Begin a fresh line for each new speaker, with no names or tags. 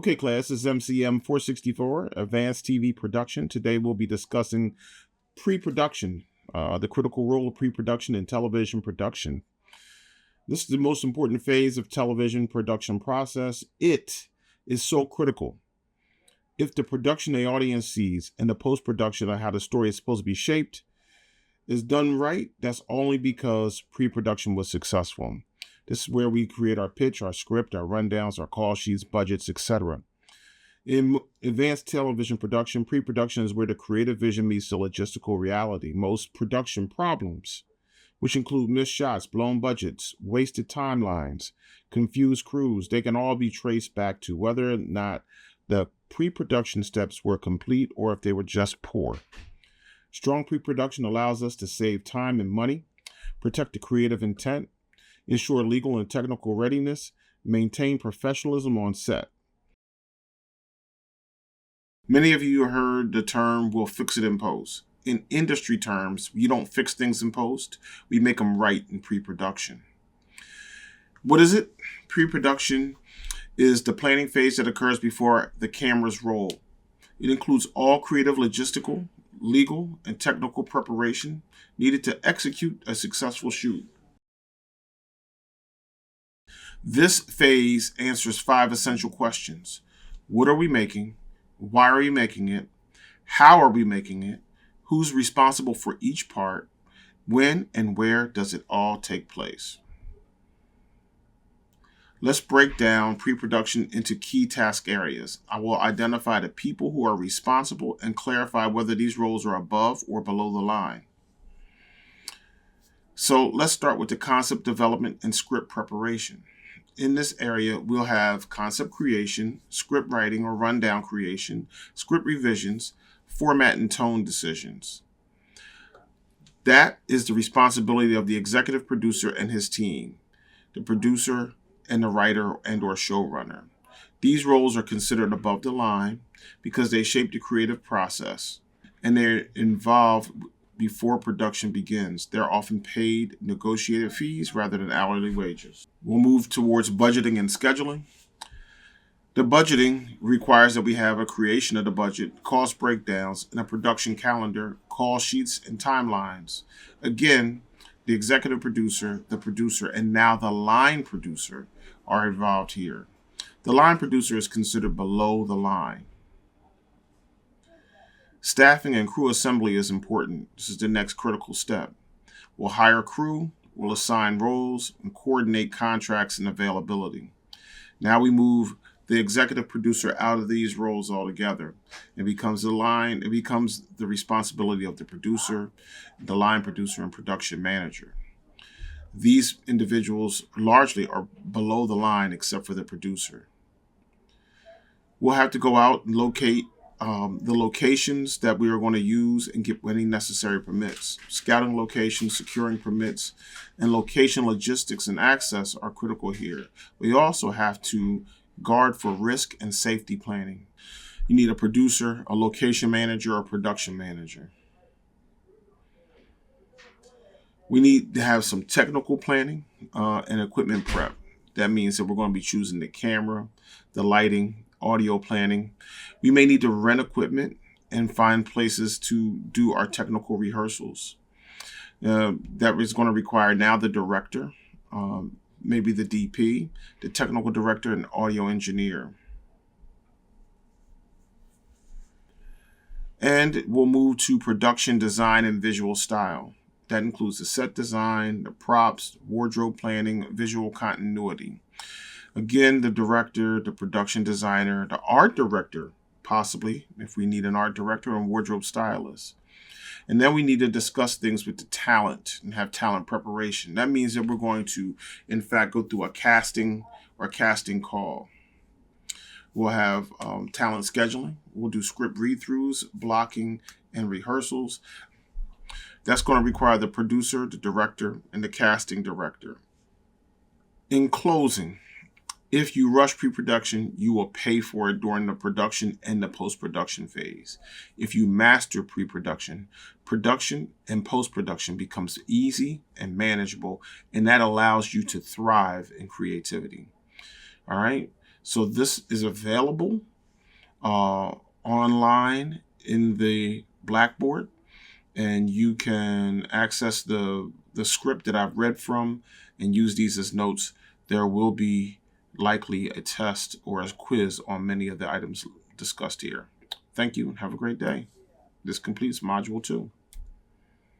Okay, class, this is MCM 464, Advanced TV Production. Today we'll be discussing pre-production, the critical role of pre-production in television production. This is the most important phase of television production process. It is so critical. If the production the audience sees and the post-production of how the story is supposed to be shaped is done right, that's only because pre-production was successful. This is where we create our pitch, our script, our rundowns, our call sheets, budgets, etc. In advanced television production, pre-production is where the creative vision meets the logistical reality. Most production problems, which include missed shots, blown budgets, wasted timelines, confused crews, they can all be traced back to whether or not the pre-production steps were complete or if they were just poor. Strong pre-production allows us to save time and money, protect the creative intent, ensure legal and technical readiness, maintain professionalism on set. Many of you heard the term, we'll fix it in post. In industry terms, you don't fix things in post, we make them right in pre-production. What is it? Pre-production is the planning phase that occurs before the cameras roll. It includes all creative, logistical, legal, and technical preparation needed to execute a successful shoot. This phase answers 5 essential questions. What are we making? Why are we making it? How are we making it? Who's responsible for each part? When and where does it all take place? Let's break down pre-production into key task areas. I will identify the people who are responsible and clarify whether these roles are above or below the line. So let's start with the concept development and script preparation. In this area, we'll have concept creation, script writing or rundown creation, script revisions, format and tone decisions. That is the responsibility of the executive producer and his team, the producer and the writer and or showrunner. These roles are considered above the line because they shape the creative process and they're involved before production begins. They're often paid negotiated fees rather than hourly wages. We'll move towards budgeting and scheduling. The budgeting requires that we have a creation of the budget, cost breakdowns, and a production calendar, call sheets, and timelines. Again, the executive producer, the producer, and now the line producer are involved here. The line producer is considered below the line. Staffing and crew assembly is important. This is the next critical step. We'll hire crew, we'll assign roles, and coordinate contracts and availability. Now we move the executive producer out of these roles altogether. It becomes the responsibility of the producer, the line producer, and production manager. These individuals largely are below the line except for the producer. We'll have to go out and locate the locations that we are going to use and get any necessary permits. Scouting locations, securing permits, and location logistics and access are critical here. We also have to guard for risk and safety planning. You need a producer, a location manager, or a production manager. We need to have some technical planning and equipment prep. That means that we're going to be choosing the camera, the lighting, audio planning. We may need to rent equipment and find places to do our technical rehearsals. That is going to require now the director, maybe the DP, the technical director, and audio engineer. And we'll move to production design and visual style. That includes the set design, the props, wardrobe planning, visual continuity. Again, the director, the production designer, the art director, possibly, if we need an art director and wardrobe stylist. And then we need to discuss things with the talent and have talent preparation. That means that we're going to, in fact, go through a casting or casting call. We'll have talent scheduling. We'll do script read-throughs, blocking, and rehearsals. That's going to require the producer, the director, and the casting director. In closing, if you rush pre-production, you will pay for it during the production and the post-production phase. If you master pre-production, production and post-production becomes easy and manageable, and that allows you to thrive in creativity. All right? So this is available online in the Blackboard, and you can access the script that I've read from and use these as notes. There will be likely a test or a quiz on many of the items discussed here. Thank you and have a great day. This completes Module 2.